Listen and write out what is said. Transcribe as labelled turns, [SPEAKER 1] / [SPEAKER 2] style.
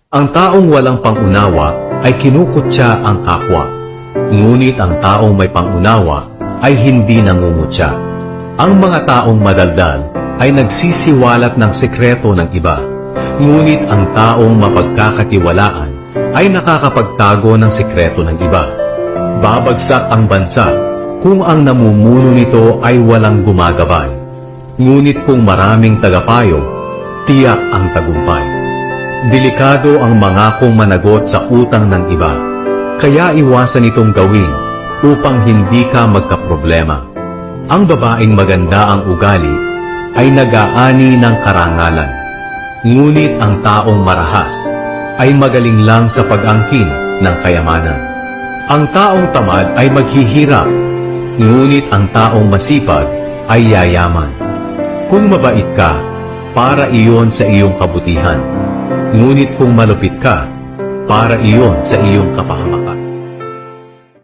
[SPEAKER 1] Ang taong walang pangunawa ay kinukutya ang kapwa. Ngunit ang taong may pangunawa ay hindi nangungutya. Ang mga taong madaldal ay nagsisiwalat ng sekreto ng iba. Ngunit ang taong mapagkakatiwalaan ay nakakapagtago ng sekreto ng iba. Babagsak ang bansa kung ang namumuno nito ay walang gumagabay. Ngunit kung maraming tagapayo, tiyak ang tagumpay. Delikado ang mangakong managot sa utang ng iba, kaya iwasan itong gawin upang hindi ka magkaproblema. Ang babaeng maganda ang ugali ay nag-aani ng karangalan, ngunit ang taong marahas ay magaling lang sa pag-angkin ng kayamanan. Ang taong tamad ay maghihirap, ngunit ang taong masipag ay yayaman. Kung mabait ka, para iyon sa iyong kabutihan. Ngunit kung malupit ka, para iyon sa iyong kapahamakan.